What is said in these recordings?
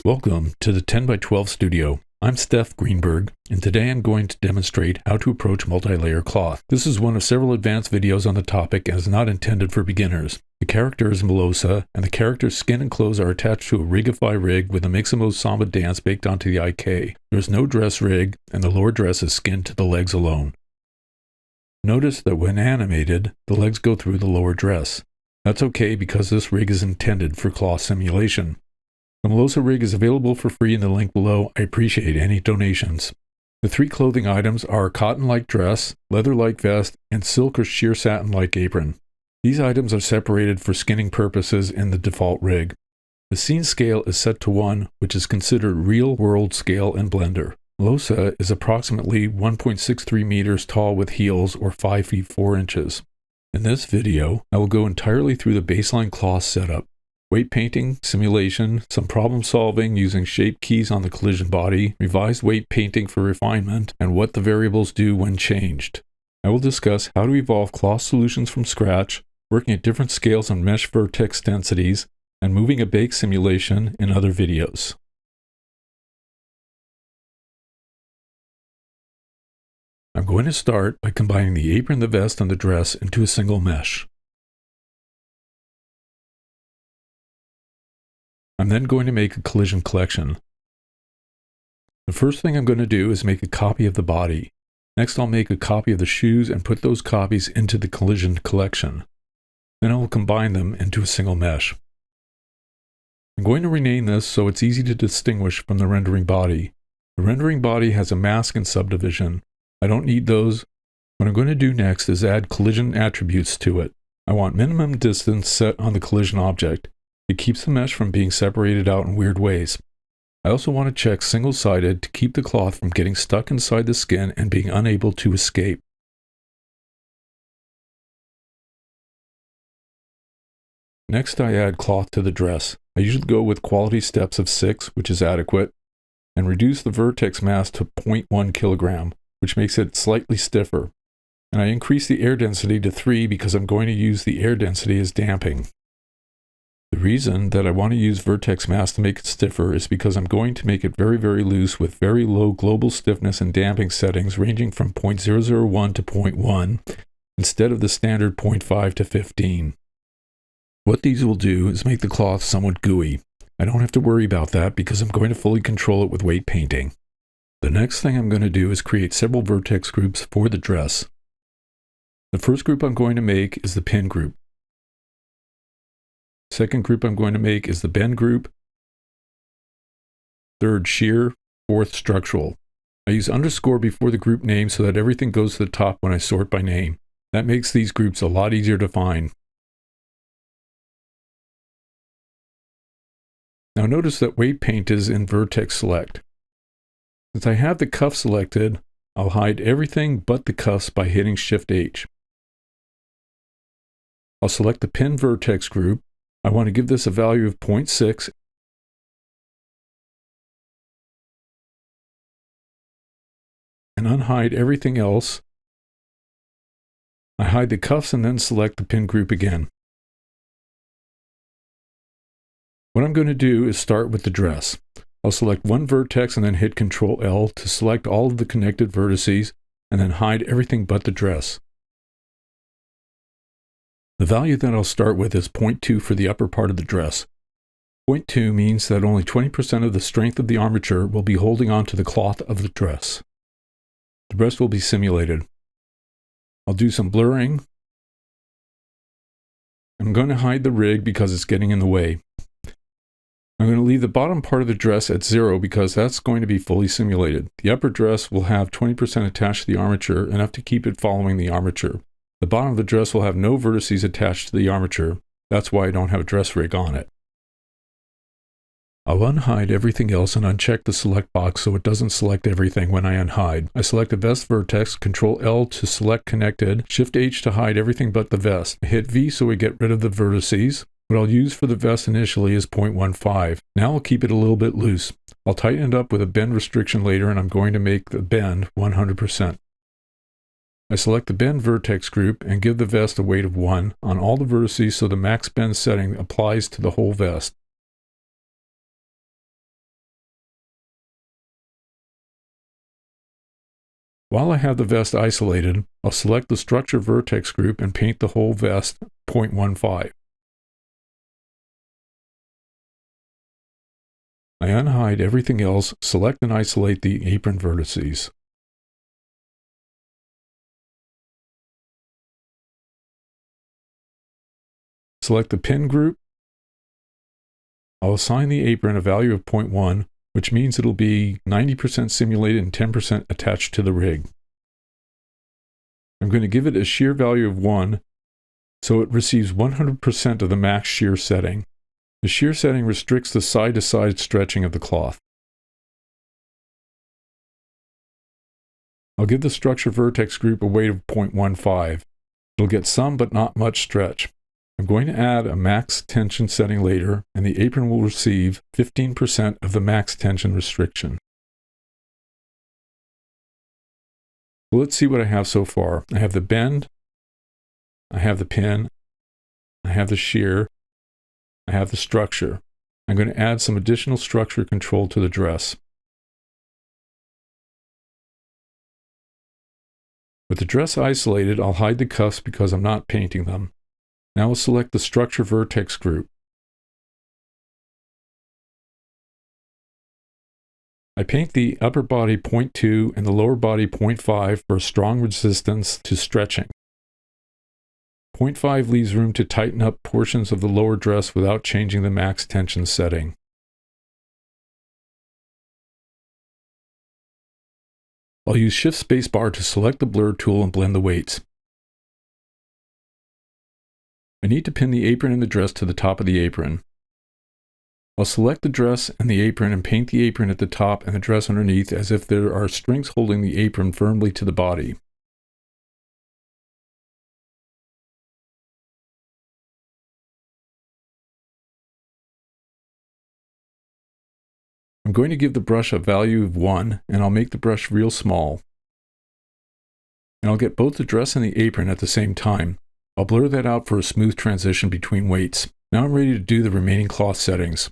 Welcome to the 10 by 12 studio. I'm Steph Greenberg, and today I'm going to demonstrate how to approach multi-layer cloth. This is one of several advanced videos on the topic and is not intended for beginners. The character is Melosa, and the character's skin and clothes are attached to a Rigify rig with a Mixamo Samba dance baked onto the IK. There is no dress rig, and the lower dress is skinned to the legs alone. Notice that when animated, the legs go through the lower dress. That's okay because this rig is intended for cloth simulation. The Melosa rig is available for free in the link below. I appreciate any donations. The three clothing items are cotton-like dress, leather-like vest, and silk or sheer satin-like apron. These items are separated for skinning purposes in the default rig. The scene scale is set to 1, which is considered real-world scale in Blender. Melosa is approximately 1.63 meters tall with heels or 5 feet 4 inches. In this video, I will go entirely through the baseline cloth setup. Weight painting, simulation, some problem solving using shape keys on the collision body, revised weight painting for refinement, and what the variables do when changed. I will discuss how to evolve cloth solutions from scratch, working at different scales on mesh vertex densities, and moving a bake simulation in other videos. I'm going to start by combining the apron, the vest, and the dress into a single mesh. I'm then going to make a collision collection. The first thing I'm going to do is make a copy of the body. Next, I'll make a copy of the shoes and put those copies into the collision collection. Then I will combine them into a single mesh. I'm going to rename this so it's easy to distinguish from the rendering body. The rendering body has a mask and subdivision. I don't need those. What I'm going to do next is add collision attributes to it. I want minimum distance set on the collision object. It keeps the mesh from being separated out in weird ways. I also want to check single-sided to keep the cloth from getting stuck inside the skin and being unable to escape. Next, I add cloth to the dress. I usually go with quality steps of 6, which is adequate, and reduce the Vertex Mass to 0.1 kilogram, which makes it slightly stiffer. And I increase the air density to 3 because I'm going to use the air density as damping. The reason that I want to use Vertex Mass to make it stiffer is because I'm going to make it very loose with very low global stiffness and damping settings ranging from 0.001 to 0.1 instead of the standard 0.5 to 15. What these will do is make the cloth somewhat gooey. I don't have to worry about that because I'm going to fully control it with weight painting. The next thing I'm going to do is create several vertex groups for the dress. The first group I'm going to make is the pin group. Second group I'm going to make is the bend group. Third, shear. Fourth, structural. I use underscore before the group name so that everything goes to the top when I sort by name. That makes these groups a lot easier to find. Now notice that weight paint is in vertex select. Since I have the cuff selected, I'll hide everything but the cuffs by hitting Shift H. I'll select the pin vertex group. I want to give this a value of 0.6 and unhide everything else. I hide the cuffs and then select the pin group again. What I'm going to do is start with the dress. I'll select one vertex and then hit Ctrl L to select all of the connected vertices and then hide everything but the dress. The value that I'll start with is 0.2 for the upper part of the dress. 0.2 means that only 20% of the strength of the armature will be holding on to the cloth of the dress. The rest will be simulated. I'll do some blurring. I'm going to hide the rig because it's getting in the way. I'm going to leave the bottom part of the dress at 0 because that's going to be fully simulated. The upper dress will have 20% attached to the armature, enough to keep it following the armature. The bottom of the dress will have no vertices attached to the armature. That's why I don't have a dress rig on it. I'll unhide everything else and uncheck the select box so it doesn't select everything when I unhide. I select the vest vertex, Ctrl L to select connected, Shift H to hide everything but the vest. I hit V so we get rid of the vertices. What I'll use for the vest initially is 0.15. Now I'll keep it a little bit loose. I'll tighten it up with a bend restriction later, and I'm going to make the bend 100%. I select the bend vertex group and give the vest a weight of 1 on all the vertices so the max bend setting applies to the whole vest. While I have the vest isolated, I'll select the structure vertex group and paint the whole vest 0.15. I unhide everything else, select and isolate the apron vertices. Select the pin group. I'll assign the apron a value of 0.1, which means it'll be 90% simulated and 10% attached to the rig. I'm going to give it a shear value of 1, so it receives 100% of the max shear setting. The shear setting restricts the side-to-side stretching of the cloth. I'll give the structure vertex group a weight of 0.15. It'll get some but not much stretch. I'm going to add a max tension setting later, and the apron will receive 15% of the max tension restriction. Well, let's see what I have so far. I have the bend, I have the pin, I have the shear, I have the structure. I'm going to add some additional structure control to the dress. With the dress isolated, I'll hide the cuffs because I'm not painting them. Now I'll select the structure vertex group. I paint the upper body 0.2 and the lower body 0.5 for a strong resistance to stretching. 0.5 leaves room to tighten up portions of the lower dress without changing the max tension setting. I'll use Shift Spacebar to select the blur tool and blend the weights. I need to pin the apron and the dress to the top of the apron. I'll select the dress and the apron and paint the apron at the top and the dress underneath as if there are strings holding the apron firmly to the body. I'm going to give the brush a value of 1, and I'll make the brush real small. And I'll get both the dress and the apron at the same time. I'll blur that out for a smooth transition between weights. Now I'm ready to do the remaining cloth settings.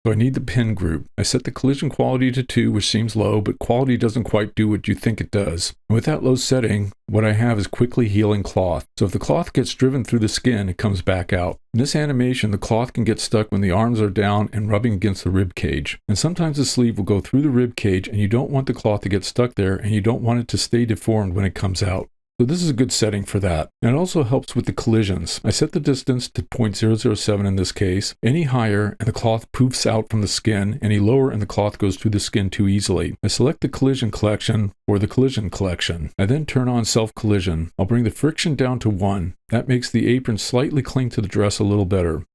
So I need the pin group. I set the collision quality to 2, which seems low, but quality doesn't quite do what you think it does. And with that low setting, what I have is quickly healing cloth. So if the cloth gets driven through the skin, it comes back out. In this animation, the cloth can get stuck when the arms are down and rubbing against the rib cage. And sometimes the sleeve will go through the rib cage, and you don't want the cloth to get stuck there, and you don't want it to stay deformed when it comes out. So this is a good setting for that. And it also helps with the collisions. I set the distance to 0.007 in this case. Any higher and the cloth poofs out from the skin. Any lower and the cloth goes through the skin too easily. I select the collision collection for the collision collection. I then turn on self-collision. I'll bring the friction down to 1. That makes the apron slightly cling to the dress a little better.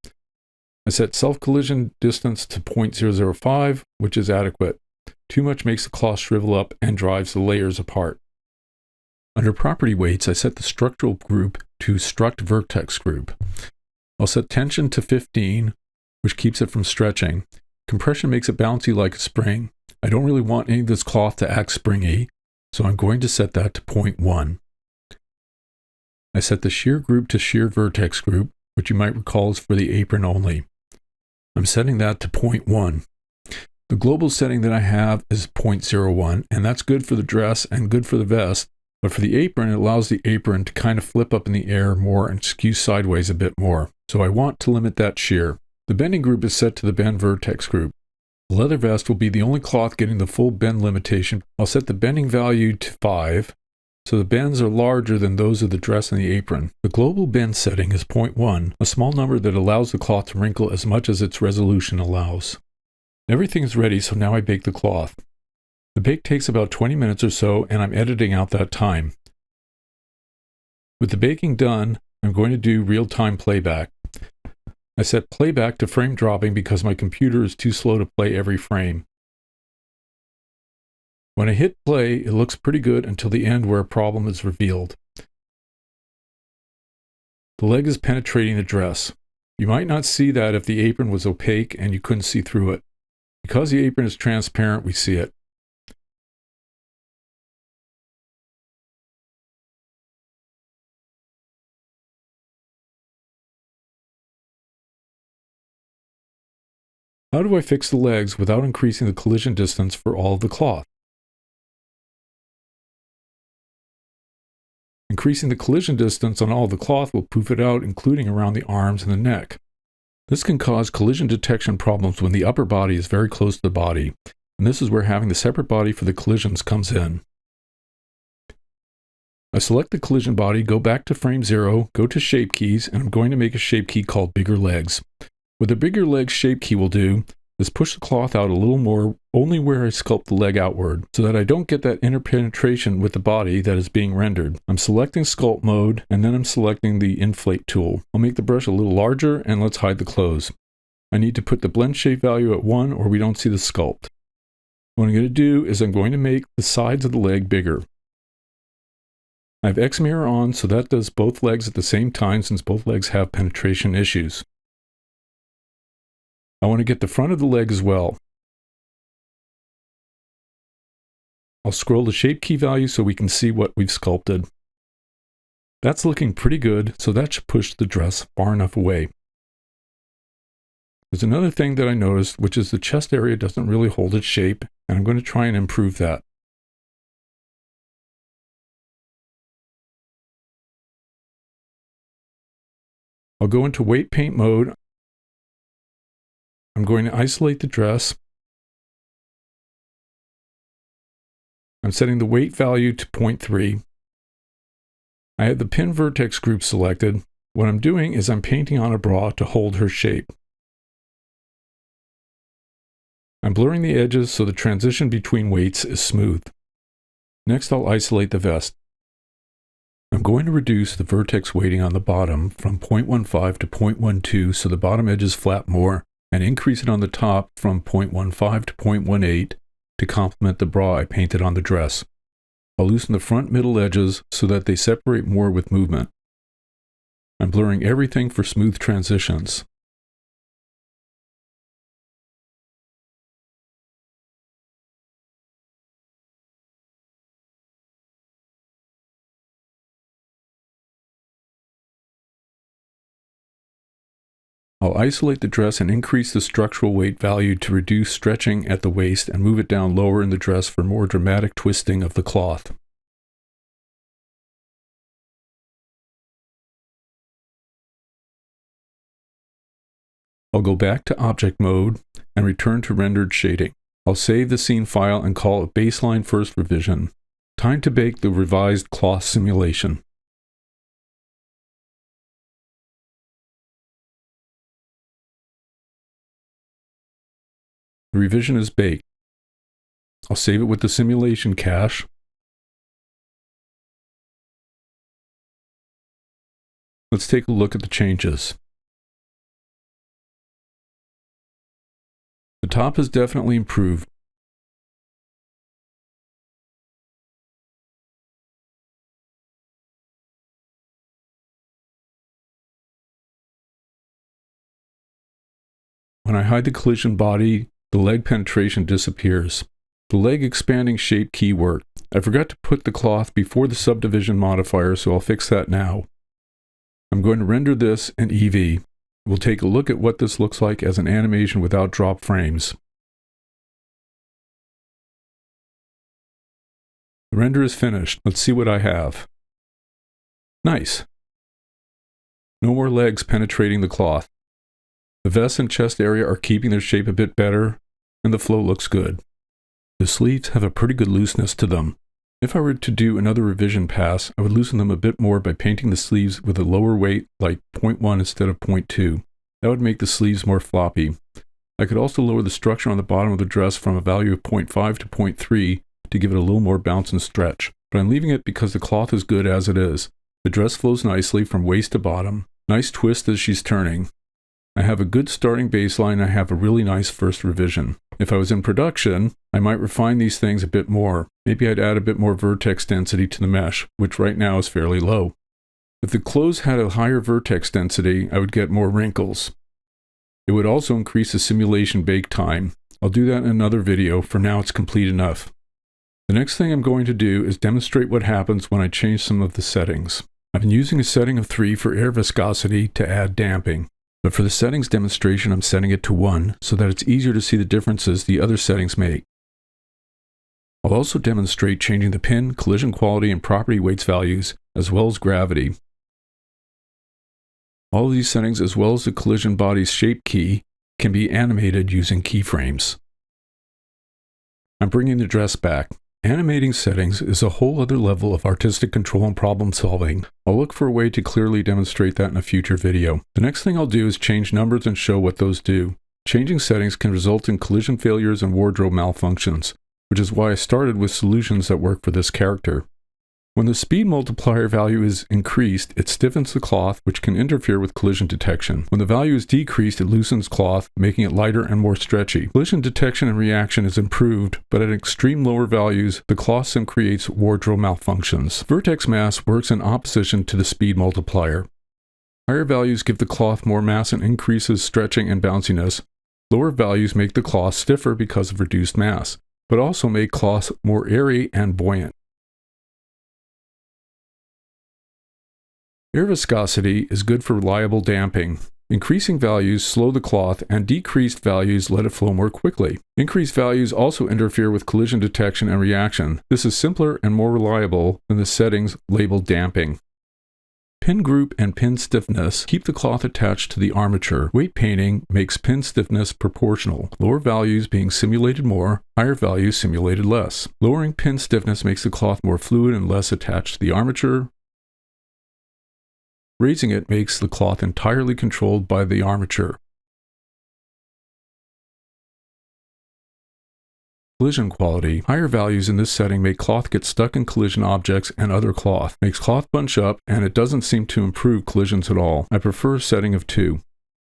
I set self-collision distance to 0.005, which is adequate. Too much makes the cloth shrivel up and drives the layers apart. Under property weights, I set the structural group to struct vertex group. I'll set tension to 15, which keeps it from stretching. Compression makes it bouncy like a spring. I don't really want any of this cloth to act springy, so I'm going to set that to 0.1. I set the shear group to shear vertex group, which you might recall is for the apron only. I'm setting that to 0.1. The global setting that I have is 0.01, and that's good for the dress and good for the vest. But for the apron, it allows the apron to kind of flip up in the air more and skew sideways a bit more. So I want to limit that shear. The bending group is set to the bend vertex group. The leather vest will be the only cloth getting the full bend limitation. I'll set the bending value to 5, so the bends are larger than those of the dress and the apron. The global bend setting is 0.1, a small number that allows the cloth to wrinkle as much as its resolution allows. Everything is ready, so now I bake the cloth. The bake takes about 20 minutes or so, and I'm editing out that time. With the baking done, I'm going to do real-time playback. I set playback to frame dropping because my computer is too slow to play every frame. When I hit play, it looks pretty good until the end where a problem is revealed. The leg is penetrating the dress. You might not see that if the apron was opaque and you couldn't see through it. Because the apron is transparent, we see it. How do I fix the legs without increasing the collision distance for all of the cloth? Increasing the collision distance on all of the cloth will poof it out, including around the arms and the neck. This can cause collision detection problems when the upper body is very close to the body, and this is where having the separate body for the collisions comes in. I select the collision body, go back to frame 0, go to shape keys, and I'm going to make a shape key called bigger legs. What the bigger legs shape key will do is push the cloth out a little more only where I sculpt the leg outward, so that I don't get that interpenetration with the body that is being rendered. I'm selecting sculpt mode, and then I'm selecting the inflate tool. I'll make the brush a little larger, and let's hide the close. I need to put the blend shape value at 1 or we don't see the sculpt. What I'm going to do is I'm going to make the sides of the leg bigger. I have X mirror on, so that does both legs at the same time since both legs have penetration issues. I want to get the front of the leg as well. I'll scroll the shape key value so we can see what we've sculpted. That's looking pretty good, so that should push the dress far enough away. There's another thing that I noticed, which is the chest area doesn't really hold its shape, and I'm going to try and improve that. I'll go into weight paint mode. I'm going to isolate the dress. I'm setting the weight value to 0.3. I have the pin Vertex Group selected. What I'm doing is I'm painting on a bra to hold her shape. I'm blurring the edges so the transition between weights is smooth. Next, I'll isolate the vest. I'm going to reduce the vertex weighting on the bottom from 0.15 to 0.12 so the bottom edges flap more, and increase it on the top from 0.15 to 0.18 to complement the bra I painted on the dress. I'll loosen the front middle edges so that they separate more with movement. I'm blurring everything for smooth transitions. I'll isolate the dress and increase the structural weight value to reduce stretching at the waist and move it down lower in the dress for more dramatic twisting of the cloth. I'll go back to object mode and return to rendered shading. I'll save the scene file and call it baseline first revision. Time to bake the revised cloth simulation. The revision is baked. I'll save it with the simulation cache. Let's take a look at the changes. The top has definitely improved. When I hide the collision body, the leg penetration disappears. The leg expanding shape key worked. I forgot to put the cloth before the subdivision modifier, so I'll fix that now. I'm going to render this in EEVEE. We'll take a look at what this looks like as an animation without drop frames. The render is finished. Let's see what I have. Nice. No more legs penetrating the cloth. The vest and chest area are keeping their shape a bit better, and the flow looks good. The sleeves have a pretty good looseness to them. If I were to do another revision pass, I would loosen them a bit more by painting the sleeves with a lower weight, like 0.1 instead of 0.2. That would make the sleeves more floppy. I could also lower the structure on the bottom of the dress from a value of 0.5 to 0.3 to give it a little more bounce and stretch. But I'm leaving it because the cloth is good as it is. The dress flows nicely from waist to bottom. Nice twist as she's turning. I have a good starting baseline. I have a really nice first revision. If I was in production, I might refine these things a bit more. Maybe I'd add a bit more vertex density to the mesh, which right now is fairly low. If the clothes had a higher vertex density, I would get more wrinkles. It would also increase the simulation bake time. I'll do that in another video. For now, it's complete enough. The next thing I'm going to do is demonstrate what happens when I change some of the settings. I've been using a setting of 3 for air viscosity to add damping. But for the settings demonstration, I'm setting it to 1 so that it's easier to see the differences the other settings make. I'll also demonstrate changing the pin, collision quality, and property weights values, as well as gravity. All of these settings, as well as the collision body's shape key, can be animated using keyframes. I'm bringing the dress back. Animating settings is a whole other level of artistic control and problem solving. I'll look for a way to clearly demonstrate that in a future video. The next thing I'll do is change numbers and show what those do. Changing settings can result in collision failures and wardrobe malfunctions, which is why I started with solutions that work for this character. When the speed multiplier value is increased, it stiffens the cloth, which can interfere with collision detection. When the value is decreased, it loosens cloth, making it lighter and more stretchy. Collision detection and reaction is improved, but at extreme lower values, the cloth sim creates wardrobe malfunctions. Vertex Mass works in opposition to the speed multiplier. Higher values give the cloth more mass and increases stretching and bounciness. Lower values make the cloth stiffer because of reduced mass, but also make cloth more airy and buoyant. Air viscosity is good for reliable damping. Increasing values slow the cloth, and decreased values let it flow more quickly. Increased values also interfere with collision detection and reaction. This is simpler and more reliable than the settings labeled damping. Pin group and pin stiffness keep the cloth attached to the armature. Weight painting makes pin stiffness proportional, lower values being simulated more, higher values simulated less. Lowering pin stiffness makes the cloth more fluid and less attached to the armature. Raising it makes the cloth entirely controlled by the armature. Collision quality. Higher values in this setting make cloth get stuck in collision objects and other cloth. Makes cloth bunch up, and it doesn't seem to improve collisions at all. I prefer a setting of 2.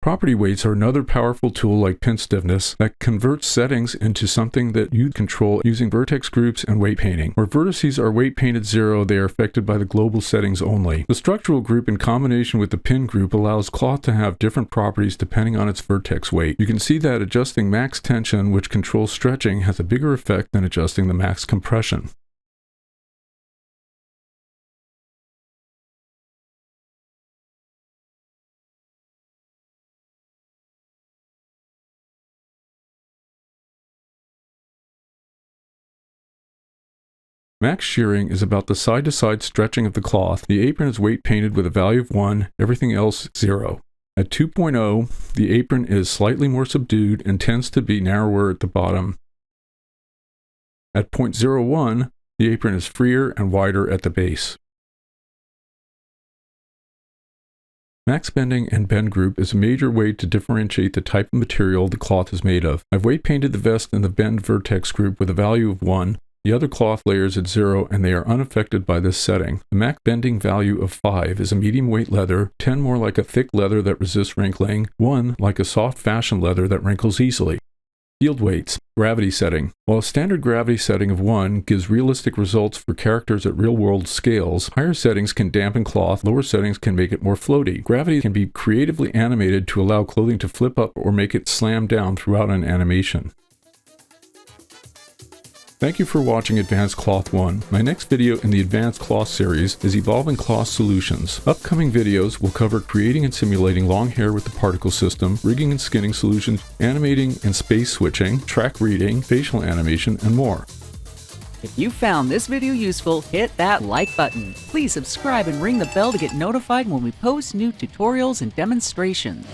Property weights are another powerful tool like pin stiffness that converts settings into something that you control using vertex groups and weight painting. Where vertices are weight painted 0, they are affected by the global settings only. The structural group in combination with the pin group allows cloth to have different properties depending on its vertex weight. You can see that adjusting max tension, which controls stretching, has a bigger effect than adjusting the max compression. Max shearing is about the side-to-side stretching of the cloth. The apron is weight painted with a value of 1, everything else 0. At 2.0, the apron is slightly more subdued and tends to be narrower at the bottom. At 0.01, the apron is freer and wider at the base. Max bending and bend group is a major way to differentiate the type of material the cloth is made of. I've weight painted the vest in the bend vertex group with a value of 1. The other cloth layers at 0, and they are unaffected by this setting. The max bending value of 5 is a medium weight leather, 10 more like a thick leather that resists wrinkling, 1 like a soft fashion leather that wrinkles easily. Field weights. Gravity setting. While a standard gravity setting of 1 gives realistic results for characters at real-world scales, higher settings can dampen cloth, lower settings can make it more floaty. Gravity can be creatively animated to allow clothing to flip up or make it slam down throughout an animation. Thank you for watching Advanced Cloth 1. My next video in the Advanced Cloth series is Evolving Cloth Solutions. Upcoming videos will cover creating and simulating long hair with the particle system, rigging and skinning solutions, animating and space switching, track reading, facial animation, and more. If you found this video useful, hit that like button. Please subscribe and ring the bell to get notified when we post new tutorials and demonstrations.